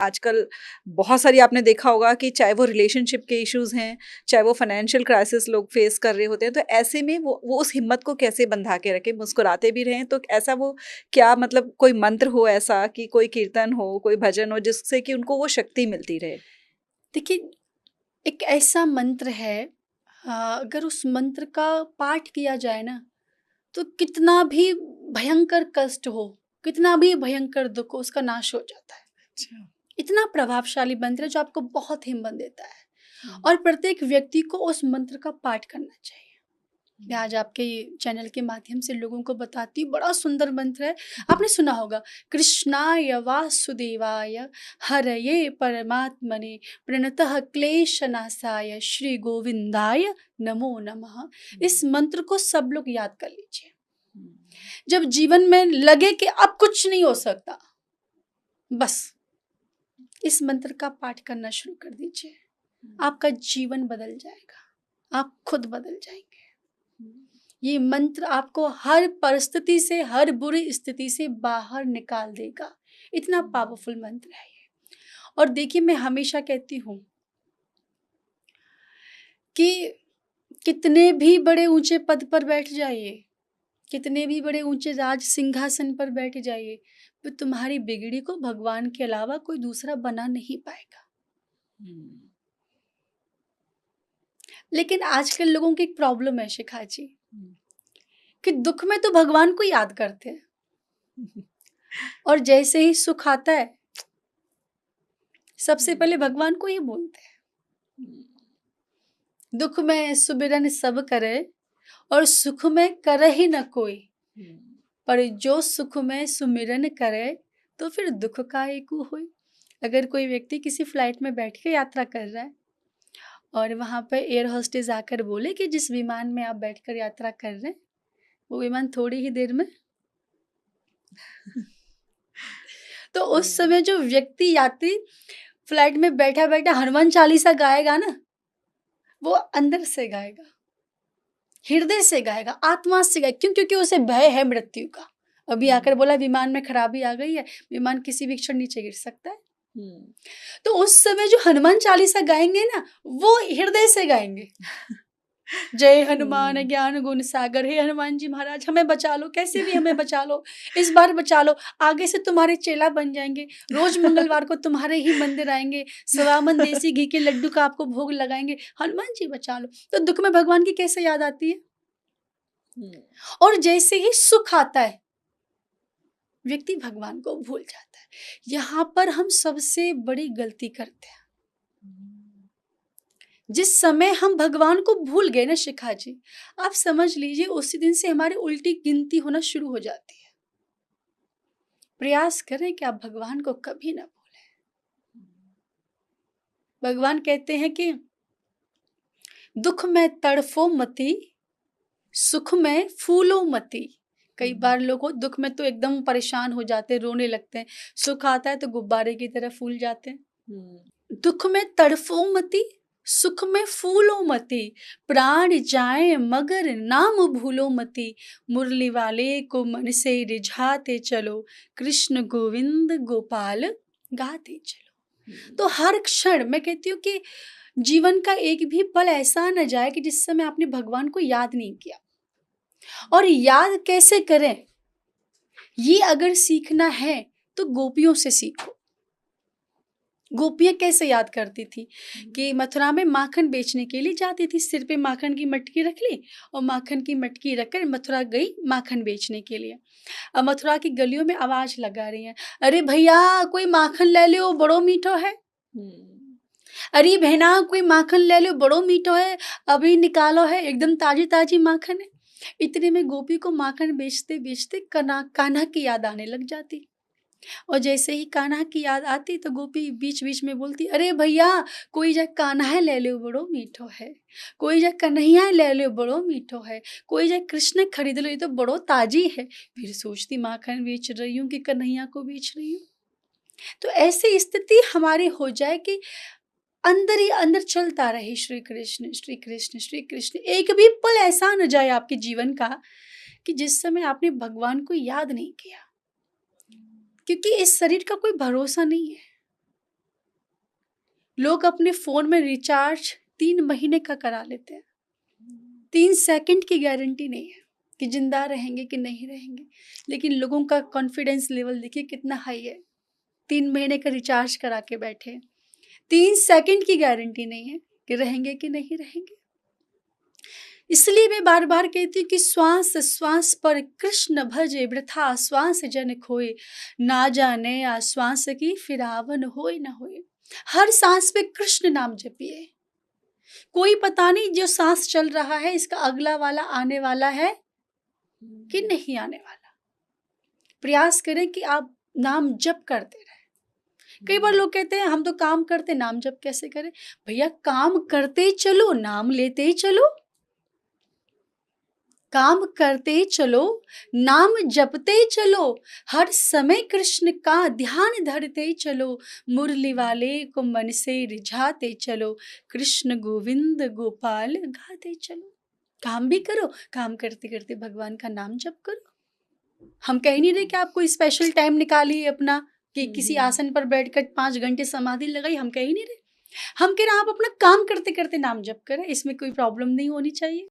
आजकल बहुत सारी आपने देखा होगा कि चाहे वो रिलेशनशिप के इश्यूज हैं, चाहे वो फाइनेंशियल क्राइसिस लोग फेस कर रहे होते हैं, तो ऐसे में वो उस हिम्मत को कैसे बंधा के रखें, मुस्कुराते भी रहें। तो ऐसा वो क्या मतलब कोई मंत्र हो ऐसा कि कोई कीर्तन हो, कोई भजन हो जिससे कि उनको वो शक्ति मिलती रहे? देखिए, एक ऐसा मंत्र है, अगर उस मंत्र का पाठ किया जाए ना, तो कितना भी भयंकर कष्ट हो, कितना भी भयंकर दुख हो, उसका नाश हो जाता है। अच्छा। इतना प्रभावशाली मंत्र है जो आपको बहुत हिम्मत देता है, हुँ, और प्रत्येक व्यक्ति को उस मंत्र का पाठ करना चाहिए। मैं हुँ, आज आपके चैनल के माध्यम से लोगों को बताती हूँ, बड़ा सुंदर मंत्र है। आपने सुना होगा, कृष्णाय वासुदेवाय हरये परमात्मने प्रणतः क्लेशनाशाय श्री गोविंदाय नमो नमः। इस मंत्र को सब लोग याद कर लीजिए। हुँ, जब जीवन में लगे कि अब कुछ नहीं हो सकता, बस इस मंत्र का पाठ करना शुरू कर दीजिए। हुँ, आपका जीवन बदल जाएगा, आप खुद बदल जाएंगे। हुँ, ये मंत्र आपको हर परिस्थिति से, हर बुरी स्थिति से बाहर निकाल देगा। इतना पावरफुल मंत्र है ये। और देखिए, मैं हमेशा कहती हूँ कि कितने भी बड़े ऊंचे पद पर बैठ जाइए, कितने भी बड़े ऊंचे राज सिंहासन पर बैठ जाइए, पर तुम्हारी बिगड़ी को भगवान के अलावा कोई दूसरा बना नहीं पाएगा। हुँ, लेकिन आजकल लोगों की एक प्रॉब्लम है शिखा जी, हुँ, कि दुख में तो भगवान को याद करते हैं, हुँ, और जैसे ही सुख आता है, सबसे हुँ, पहले भगवान को ही बोलते हैं। हुँ, दुख में सुमिरन सब करे, और सुख में करे ही न कोई, हुँ, पर जो सुख में सुमिरन करे, तो फिर दुख का एकु होई। अगर कोई व्यक्ति किसी फ्लाइट में बैठ के यात्रा कर रहा है, और वहां पर एयर होस्टेस आकर बोले कि जिस विमान में आप बैठकर यात्रा कर रहे हैं, वो विमान थोड़ी ही देर में, तो उस हुँ, समय जो व्यक्ति यात्री फ्लाइट में बैठा बैठा हनुमान चालीसा गाएगा ना, वो अंदर से गाएगा, हृदय से गाएगा, आत्मा से गाएगा। क्यों? क्योंकि उसे भय है मृत्यु का। अभी आकर बोला विमान में खराबी आ गई है, विमान किसी भी क्षण नीचे गिर सकता है। हुँ, तो उस समय जो हनुमान चालीसा गाएंगे ना, वो हृदय से गाएंगे। जय हनुमान हुँ, ज्ञान गुण सागर, हे हनुमान जी महाराज हमें बचा लो, कैसे भी हमें बचा लो, इस बार बचा लो, आगे से तुम्हारे चेला बन जाएंगे, रोज मंगलवार को तुम्हारे ही मंदिर आएंगे, सवामन देसी घी के लड्डू का आपको भोग लगाएंगे, हनुमान जी बचा लो। तो दुख में भगवान की कैसे याद आती है? हुँ, और जैसे ही सुख आता है, व्यक्ति भगवान को भूल जाता है। यहाँ पर हम सबसे बड़ी गलती करते हैं। जिस समय हम भगवान को भूल गए ना शिखा जी, आप समझ लीजिए उसी दिन से हमारी उल्टी गिनती होना शुरू हो जाती है। प्रयास करें कि आप भगवान को कभी ना भूलें। भगवान कहते हैं कि दुख में तड़फो मती, सुख में फूलो मती। कई हुँ, बार लोग दुख में तो एकदम परेशान हो जाते हैं, रोने लगते हैं, सुख आता है तो गुब्बारे की तरह फूल जाते हैं। हुँ, दुख में तड़फो मती, सुख में फूलो मती, प्राण जाए मगर नाम भूलो मती, मुरली वाले को मन से रिझाते चलो, कृष्ण गोविंद गोपाल गाते चलो। तो हुँ, हर क्षण मैं कहती हूँ कि जीवन का एक भी पल ऐसा न जाए कि जिस समय आपने भगवान को याद नहीं किया। और याद कैसे करें, ये अगर सीखना है तो गोपियों से सीखो। गोपियाँ कैसे याद करती थी कि मथुरा में माखन बेचने के लिए जाती थी, सिर पे माखन की मटकी रख ली, और माखन की मटकी रखकर मथुरा गई माखन बेचने के लिए। अब मथुरा की गलियों में आवाज लगा रही हैं, अरे भैया कोई माखन ले लो, बड़ो मीठो है। हुँ, अरे बहना कोई माखन ले लो, बड़ो मीठो है, अभी निकालो है, एकदम ताजी ताजी माखन है। इतने में गोपी को माखन बेचते बेचते कान्हा की याद आने लग जाती। और जैसे ही कान्हा की याद आती तो गोपी बीच बीच में बोलती, अरे भैया कोई जा कान्हा ले लो, बड़ो मीठो है, कोई जा कन्हैया ले लो, बड़ो मीठो है, कोई जा कृष्ण खरीद लो, ये तो बड़ो ताजी है। फिर सोचती माखन बेच रही हूँ कि कन्हैया को बेच रही हूँ। तो ऐसी स्थिति हमारी हो जाए कि अंदर ही अंदर चलता रहे श्री कृष्ण श्री कृष्ण श्री कृष्ण। एक भी पल ऐसा न जाए आपके जीवन का कि जिस समय आपने भगवान को याद नहीं किया, क्योंकि इस शरीर का कोई भरोसा नहीं है। लोग अपने फ़ोन में रिचार्ज 3 महीने का करा लेते हैं। 3 सेकंड की गारंटी नहीं है कि ज़िंदा रहेंगे कि नहीं रहेंगे। लेकिन लोगों का कॉन्फिडेंस लेवल देखिए कितना हाई है। 3 महीने का रिचार्ज करा के बैठे हैं। 3 सेकंड की गारंटी नहीं है कि रहेंगे कि नहीं रहेंगे। इसलिए मैं बार-बार कहती हूँ कि श्वास-श्वास पर कृष्ण भजे वृथा श्वास जन खोए, ना जाने आश्वास की फिरावन होए न होए। हर सांस पे कृष्ण नाम जपिए। कोई पता नहीं जो सांस चल रहा है इसका अगला वाला आने वाला है कि नहीं आने वाला। प्रयास करें कि आप नाम जप करते रहें। कई बार लोग कहते हैं हम तो काम करते नाम जप कैसे करें? भैया काम करते चलो, नाम लेते चलो। काम करते चलो, नाम जपते चलो, हर समय कृष्ण का ध्यान धरते चलो, मुरली वाले को मन से रिझाते चलो, कृष्ण गोविंद गोपाल गाते चलो। काम भी करो, काम करते करते भगवान का नाम जप करो। हम कह नहीं रहे कि आप कोई स्पेशल टाइम निकालिए अपना कि किसी आसन पर बैठकर 5 घंटे समाधि लगाई, हम कह ही नहीं रहे। हम कह रहे हैं आप अपना काम करते करते नाम जप करें, इसमें कोई प्रॉब्लम नहीं होनी चाहिए।